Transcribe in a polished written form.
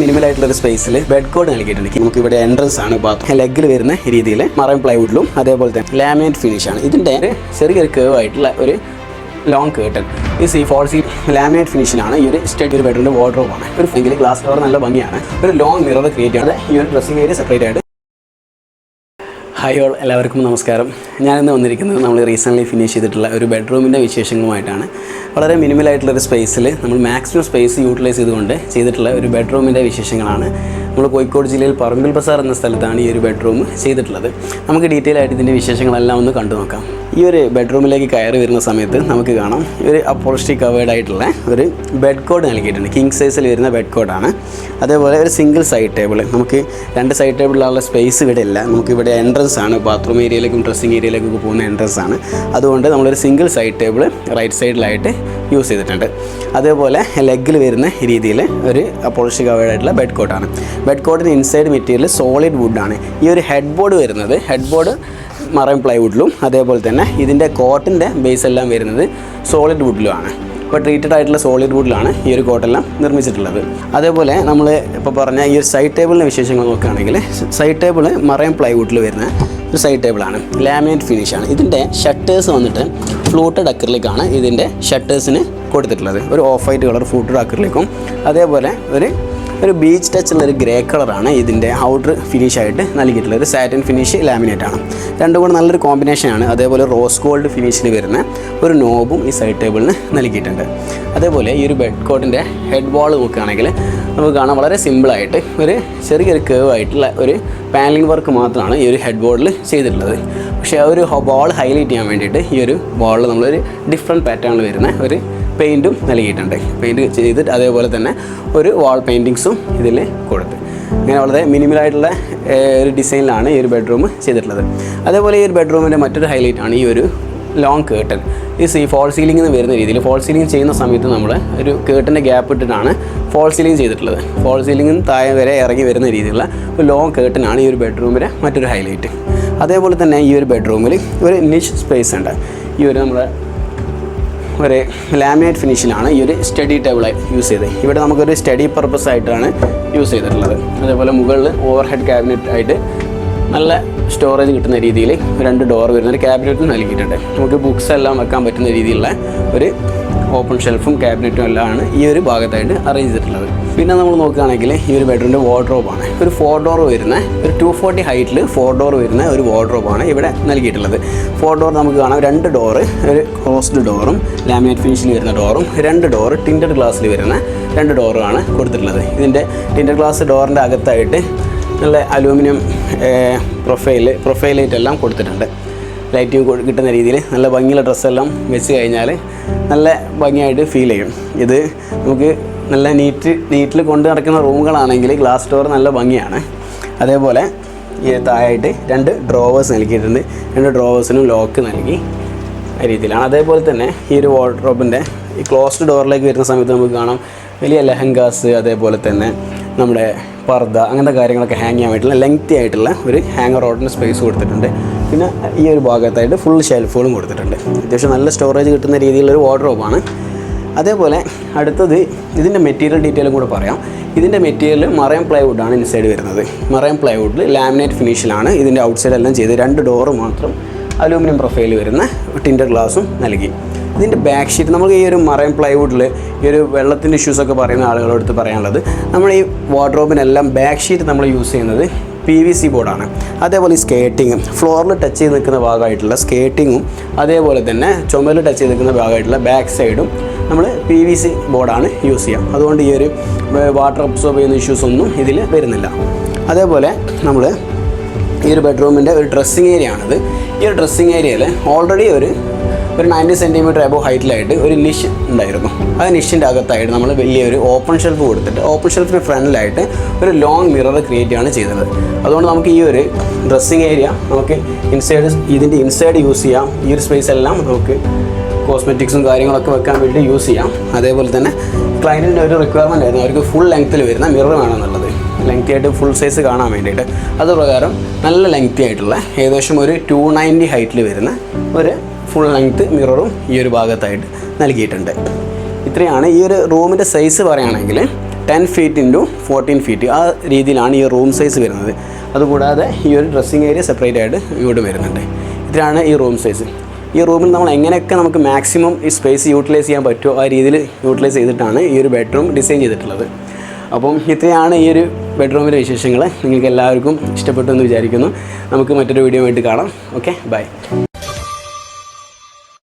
മിനിമലായിട്ടുള്ള സ്പേസിൽ bed code നൽകിയിട്ടുണ്ട്. നമുക്ക് ഇവിടെ എൻട്രൻസ് ആണ് ബാത്റൂം ലെഗിൽ വരുന്ന രീതിയിൽ മറൈൻ പ്ലൈവുഡിലും അതേപോലെ തന്നെ ലാമിനേറ്റ് ഫിനിഷ് ആണ്. ഇതിൻ്റെ ചെറിയൊരു കേവ് ആയിട്ടുള്ള ഒരു ലോങ് കേർട്ടൻ ഈ ഫോൾസി ലാമിനേറ്റ് ഫിനിഷിലാണ്. ഈ ഒരു സ്റ്റഡി ഒരു ബെഡ്റൂമിൻ്റെ വാർഡ്രോബാണ്. ഒരു ഫ്രണ്ടിൽ ഗ്ലാസ് ഡോർ നല്ല ഭംഗിയാണ്. ഒരു ലോങ് മിറർ ക്രിയേറ്റ് ആണ്. ഈ ഒരു ഡ്രസ്സിംഗ് ഏരിയ സെപ്പറേറ്റ് ആയിട്ട്. ഹായ് ഓൾ, എല്ലാവർക്കും നമസ്കാരം. ഞാനിന്ന് വന്നിരിക്കുന്നത് നമ്മൾ റീസെൻ്റ്ലി ഫിനിഷ് ചെയ്തിട്ടുള്ള ഒരു ബെഡ്റൂമിൻ്റെ വിശേഷങ്ങളുമായിട്ടാണ്. വളരെ മിനിമലായിട്ടുള്ളൊരു സ്പേസിൽ നമ്മൾ മാക്സിമം സ്പേസ് യൂട്ടിലൈസ് ചെയ്തുകൊണ്ട് ചെയ്തിട്ടുള്ള ഒരു ബെഡ്റൂമിൻ്റെ വിശേഷങ്ങളാണ്. നമ്മൾ കോഴിക്കോട് ജില്ലയിൽ പറമ്പിൽ ബസാർ എന്ന സ്ഥലത്താണ് ഈ ഒരു ബെഡ്റൂം ചെയ്തിട്ടുള്ളത്. നമുക്ക് ഡീറ്റെയിൽ ആയിട്ട് ഇതിൻ്റെ വിശേഷങ്ങളെല്ലാം ഒന്ന് കണ്ടു നോക്കാം. ഈ ഒരു ബെഡ്റൂമിലേക്ക് കയറി വരുന്ന സമയത്ത് നമുക്ക് കാണാം ഒരു അപ്പോൾസ്ട്രി കവേർഡ് ആയിട്ടുള്ള ഒരു ബെഡ് കോഡ് നൽകിയിട്ടുണ്ട്. കിങ് സൈസിൽ വരുന്ന ബെഡ് കോഡാണ്. അതേപോലെ ഒരു സിംഗിൾ സൈഡ് ടേബിൾ. നമുക്ക് രണ്ട് സൈഡ് ടേബിളിലുള്ള സ്പേസ് ഇവിടെ ഇല്ല. നമുക്കിവിടെ എൻട്രൻസ് ആണ്. ബാത്റൂം ഏരിയയിലേക്കും ഡ്രസ്സിംഗ് ഏരിയയിലേക്കൊക്കെ പോകുന്ന എൻട്രൻസ് ആണ്. അതുകൊണ്ട് നമ്മളൊരു സിംഗിൾ സൈഡ് ടേബിൾ റൈറ്റ് സൈഡിലായിട്ട് യൂസ് ചെയ്തിട്ടുണ്ട്. അതേപോലെ ലെഗിൽ വരുന്ന രീതിയിൽ ഒരു അപ്പോൾസ്ട്രി കവേർഡ് ആയിട്ടുള്ള ബെഡ് കോഡാണ്. ബെഡ് കോഡിന് ഇൻസൈഡ് മെറ്റീരിയൽ സോളിഡ് വുഡാണ്. ഈ ഒരു ഹെഡ് ബോർഡ് വരുന്നത് മറൈൻ പ്ലൈവുഡിലും അതേപോലെ തന്നെ ഇതിൻ്റെ കോട്ടിൻ്റെ ബേസ് എല്ലാം വരുന്നത് സോളിഡ് വുഡിലുമാണ്. ഇപ്പോൾ ട്രീറ്റഡ് ആയിട്ടുള്ള സോളിഡ് വുഡിലാണ് ഈ ഒരു കോട്ടെല്ലാം നിർമ്മിച്ചിട്ടുള്ളത്. അതേപോലെ നമ്മൾ ഇപ്പോൾ പറഞ്ഞ ഈ ഒരു സൈഡ് ടേബിളിൻ്റെ വിശേഷങ്ങൾ നോക്കുകയാണെങ്കിൽ സൈഡ് ടേബിൾ മറൈൻ പ്ലൈവുഡിൽ വരുന്ന ഒരു സൈഡ് ടേബിളാണ്. ലാമിനേറ്റ് ഫിനിഷാണ്. ഇതിൻ്റെ ഷട്ടേഴ്സ് വന്നിട്ട് ഫ്ലൂട്ടഡ് അക്രിലിക്കാണ് ഇതിൻ്റെ ഷട്ടേഴ്സിന് കൊടുത്തിട്ടുള്ളത്. ഒരു ഓഫ് വൈറ്റ് കളർ ഫ്ലൂട്ടഡ് അക്രിലിക്കും അതേപോലെ ഒരു ബീച്ച് ടച്ച് ഉള്ളൊരു ഗ്രേ കളറാണ് ഇതിൻ്റെ ഔട്ടർ ഫിനിഷായിട്ട് നൽകിയിട്ടുള്ളത്. ഒരു സാറ്റിൻ ഫിനിഷ് ലാമിനേറ്റാണ്. രണ്ടും കൂടെ നല്ലൊരു കോമ്പിനേഷനാണ്. അതേപോലെ റോസ് ഗോൾഡ് ഫിനിഷിൽ വരുന്ന ഒരു നോബും ഈ സൈഡ് ടേബിളിന് നൽകിയിട്ടുണ്ട്. അതേപോലെ ഈ ഒരു ബെഡ് കോട്ടിൻ്റെ ഹെഡ് വാൾ നോക്കുകയാണെങ്കിൽ നമുക്ക് കാണാം വളരെ സിമ്പിളായിട്ട് ഒരു ചെറിയൊരു കേവ് ആയിട്ടുള്ള ഒരു പാനലിംഗ് വർക്ക് മാത്രമാണ് ഈ ഒരു ഹെഡ് ബോർഡിൽ ചെയ്തിട്ടുള്ളത്. പക്ഷേ ആ ഒരു വാൾ ഹൈലൈറ്റ് ചെയ്യാൻ വേണ്ടിയിട്ട് ഈ ഒരു വാളിൽ നമ്മളൊരു ഡിഫറെൻറ്റ് പാറ്റേണിൽ വരുന്ന ഒരു പെയിൻറ്റും നൽകിയിട്ടുണ്ട്. പെയിൻറ്റ് ചെയ്തിട്ട് അതേപോലെ തന്നെ ഒരു വാൾ പെയിൻറ്റിങ്സും ഇതിൽ കൊടുത്ത് ഇങ്ങനെ വളരെ മിനിമലായിട്ടുള്ള ഒരു ഡിസൈനിലാണ് ഈ ഒരു ബെഡ്റൂം ചെയ്തിട്ടുള്ളത്. അതേപോലെ ഈ ഒരു ബെഡ്റൂമിൻ്റെ മറ്റൊരു ഹൈലൈറ്റാണ് ഈ ഒരു ലോങ് കേർട്ടൻ. ഈ ഫോൾ സീലിംഗ് എന്ന് വരുന്ന രീതിയിൽ ഫോൾ സീലിംഗ് ചെയ്യുന്ന സമയത്ത് നമ്മൾ ഒരു കേർട്ടൻ്റെ ഗ്യാപ്പ് ഇട്ടിട്ടാണ് ഫോൾ സീലിംഗ് ചെയ്തിട്ടുള്ളത്. ഫോൾ സീലിംഗ് താഴെ വരെ ഇറങ്ങി വരുന്ന രീതിയിലുള്ള ഒരു ലോങ് കേർട്ടനാണ് ഈ ഒരു ബെഡ്റൂമിൻ്റെ മറ്റൊരു ഹൈലൈറ്റ്. അതേപോലെ തന്നെ ഈ ഒരു ബെഡ്റൂമിൽ ഒരു നിഷ് സ്പേസ് ഉണ്ട്. ഈ ഒരു നമ്മുടെ ഒരു ലാമിനേറ്റ് ഫിനിഷിലാണ് ഈ ഒരു സ്റ്റഡി ടേബിളായി യൂസ് ചെയ്തത്. ഇവിടെ നമുക്കൊരു സ്റ്റഡി പർപ്പസ് ആയിട്ടാണ് യൂസ് ചെയ്തിട്ടുള്ളത്. അതേപോലെ മുകളിൽ ഓവർ ഹെഡ് ക്യാബിനറ്റ് ആയിട്ട് നല്ല സ്റ്റോറേജ് കിട്ടുന്ന രീതിയിൽ 2 ഡോർ വരുന്നൊരു ക്യാബിനറ്റും നൽകിയിട്ടുണ്ട്. നമുക്ക് ബുക്സ് എല്ലാം വെക്കാൻ പറ്റുന്ന രീതിയിലുള്ള ഒരു ഓപ്പൺ ഷെൽഫും ക്യാബിനറ്റും എല്ലാമാണ് ഈ ഒരു ഭാഗത്തായിട്ട് അറേഞ്ച് ചെയ്തിട്ടുള്ളത്. പിന്നെ നമ്മൾ നോക്കുകയാണെങ്കിൽ ഈ ഒരു ബെഡ്റൂമിൻ്റെ വാർഡ്രോബാണ്. ഒരു 4 ഡോർ വരുന്ന ഒരു 240 ഹൈറ്റിൽ 4 ഡോർ വരുന്ന ഒരു വാർഡ്രോബാണ് ഇവിടെ നൽകിയിട്ടുള്ളത്. 4 ഡോർ നമുക്ക് കാണാം. 2 ഡോറ് ഒരു ക്ലോസ്ഡ് ഡോറും ലാമിനേറ്റ് ഫിനിഷിൽ വരുന്ന ഡോറും 2 ഡോറ് ടിൻറ്റഡ് ഗ്ലാസ്സിൽ വരുന്ന 2 ഡോറുമാണ് കൊടുത്തിട്ടുള്ളത്. ഇതിൻ്റെ ടിൻറ്റഡ് ഗ്ലാസ് ഡോറിൻ്റെ അകത്തായിട്ട് നല്ല അലൂമിനിയം പ്രൊഫൈലൈറ്റ് എല്ലാം കൊടുത്തിട്ടുണ്ട്. ലൈറ്റിങ് കിട്ടുന്ന രീതിയിൽ നല്ല ഭംഗിയുള്ള ഡ്രസ്സെല്ലാം വെച്ച് കഴിഞ്ഞാൽ നല്ല ഭംഗിയായിട്ട് ഫീൽ ചെയ്യും. ഇത് നമുക്ക് നല്ല നീറ്റിൽ കൊണ്ട് നടക്കുന്ന റൂമുകളാണെങ്കിൽ ഗ്ലാസ് ഡോർ നല്ല ഭംഗിയാണ്. അതേപോലെ ഈ താഴായിട്ട് 2 ഡ്രോവേഴ്സ് നൽകിയിട്ടുണ്ട്. 2 ഡ്രോവേഴ്സിനും ലോക്ക് നൽകി രീതിയിലാണ്. അതേപോലെ തന്നെ ഈ ഒരു വാർഡ്രോബിൻ്റെ ഈ ക്ലോസ്ഡ് ഡോറിലേക്ക് വരുന്ന സമയത്ത് നമുക്ക് കാണാം വലിയ ലെഹങ്കാസ് അതേപോലെ തന്നെ നമ്മുടെ പർദ്ദ അങ്ങനത്തെ കാര്യങ്ങളൊക്കെ ഹാങ് ചെയ്യാൻ വേണ്ടിയിട്ടുള്ള ലെങ്തി ആയിട്ടുള്ള ഒരു ഹാങ്ങർ റോഡിന് സ്പേസ് കൊടുത്തിട്ടുണ്ട്. പിന്നെ ഈ ഒരു ഭാഗത്തായിട്ട് ഫുൾ ഷെൽഫുകളും കൊടുത്തിട്ടുണ്ട്. അത്യാവശ്യം നല്ല സ്റ്റോറേജ് കിട്ടുന്ന രീതിയിലുള്ളൊരു വാർഡ്രോബാണ്. അതേപോലെ അടുത്തത് ഇതിൻ്റെ മെറ്റീരിയൽ ഡീറ്റെയിലും കൂടെ പറയാം. ഇതിൻ്റെ മെറ്റീരിയൽ മറൈൻ പ്ലൈവുഡാണ് ഇൻസൈഡ് വരുന്നത്. മറൈൻ പ്ലൈവുഡിൽ ലാമിനേറ്റ് ഫിനിഷിലാണ് ഇതിൻ്റെ ഔട്ട്സൈഡ് എല്ലാം ചെയ്ത് 2 ഡോറ് മാത്രം അലൂമിനിയം പ്രൊഫൈൽ വരുന്ന ടിൻറ്റഡ് ഗ്ലാസും നൽകി. ഇതിൻ്റെ ബാക്ക് ഷീറ്റ് നമുക്ക് ഈ ഒരു മറൈൻ പ്ലൈവുഡിൽ ഈ ഒരു വെള്ളത്തിൻ്റെ ഇഷ്യൂസൊക്കെ പറയുന്ന ആളുകളെടുത്ത് പറയാനുള്ളത് നമ്മൾ ഈ വാർഡ്രോബിനെല്ലാം ബാക്ക് ഷീറ്റ് നമ്മൾ യൂസ് ചെയ്യുന്നത് PVC ബോർഡാണ്. അതേപോലെ ഈ സ്കേറ്റിങ്ങും ഫ്ലോറിൽ ടച്ച് ചെയ്ത് നിൽക്കുന്ന ഭാഗമായിട്ടുള്ള സ്കേറ്റിങ്ങും അതേപോലെ തന്നെ ചുമരിൽ ടച്ച് ചെയ്ത് നിൽക്കുന്ന ഭാഗമായിട്ടുള്ള ബാക്ക് സൈഡും നമ്മൾ PVC ബോർഡാണ് യൂസ് ചെയ്യുക. അതുകൊണ്ട് ഈ ഒരു വാട്ടർ അബ്സോർബ് ചെയ്യുന്ന ഇഷ്യൂസ് ഒന്നും ഇതിൽ വരുന്നില്ല. അതേപോലെ നമ്മൾ ഈ ഒരു ബെഡ്റൂമിൻ്റെ ഒരു ഡ്രസ്സിങ് ഏരിയ ആണിത്. ഈ ഒരു ഡ്രസ്സിങ് ഏരിയയിൽ ഓൾറെഡി ഒരു 90 സെൻറ്റിമീറ്റർ എബോ ഹൈറ്റിലായിട്ട് ഒരു നിഷ് ഉണ്ടായിരുന്നു. ആ നിഷിൻ്റെ അകത്തായിട്ട് നമ്മൾ വലിയൊരു ഓപ്പൺ ഷെൽഫ് കൊടുത്തിട്ട് ഓപ്പൺ ഷെൽഫിന് ഫ്രണ്ടിലായിട്ട് ഒരു ലോങ് മിറർ ക്രിയേറ്റ് ആണ് ചെയ്തത്. അതുകൊണ്ട് നമുക്ക് ഈ ഒരു ഡ്രസ്സിങ് ഏരിയ നമുക്ക് ഇതിൻ്റെ ഇൻസൈഡ് യൂസ് ചെയ്യാം. ഈ ഒരു സ്പേസ് എല്ലാം നമുക്ക് കോസ്മെറ്റിക്സും കാര്യങ്ങളൊക്കെ വെക്കാൻ വേണ്ടി യൂസ് ചെയ്യാം. അതേപോലെ തന്നെ ക്ലയൻറ്റിൻ്റെ ഒരു റിക്വയർമെൻ്റ് ആയിരുന്നു അവർക്ക് ഫുൾ ലെങ്ത്തിൽ വരുന്ന മിറർ വേണമെന്നുള്ളത്. ലെങ്തി ആയിട്ട് ഫുൾ സൈസ് കാണാൻ വേണ്ടിയിട്ട് അതുപ്രകാരം നല്ല ലെങ്തി ആയിട്ടുള്ള ഏകദേശം ഒരു 290 ഹൈറ്റിൽ വരുന്ന ഒരു ഫുൾ ലെങ്ത്ത് മിററും ഈ ഒരു ഭാഗത്തായിട്ട് നൽകിയിട്ടുണ്ട്. ഇത്രയാണ് ഈ ഒരു റൂമിൻ്റെ സൈസ് പറയുകയാണെങ്കിൽ 10 feet ഇൻറ്റു 14 feet ആ രീതിയിലാണ് ഈ റൂം സൈസ് വരുന്നത്. അതുകൂടാതെ ഈ ഒരു ഡ്രസ്സിങ് ഏരിയ സെപ്പറേറ്റ് ആയിട്ട് ഇങ്ങോട്ട് വരുന്നുണ്ട്. ഇതിലാണ് ഈ റൂം സൈസ്. ഈ റൂമിൽ നമ്മൾ എങ്ങനെയൊക്കെ നമുക്ക് മാക്സിമം ഈ സ്പേസ് യൂട്ടിലൈസ് ചെയ്യാൻ പറ്റുമോ ആ രീതിയിൽ യൂട്ടിലൈസ് ചെയ്തിട്ടാണ് ഈ ഒരു ബെഡ്റൂം ഡിസൈൻ ചെയ്തിട്ടുള്ളത്. അപ്പം ഇത്രയാണ് ഈ ഒരു ബെഡ്റൂമിലെ വിശേഷങ്ങൾ. നിങ്ങൾക്ക് എല്ലാവർക്കും ഇഷ്ടപ്പെട്ടു എന്ന് വിചാരിക്കുന്നു. നമുക്ക് മറ്റൊരു വീഡിയോ ആയിട്ട് കാണാം. Okay, by.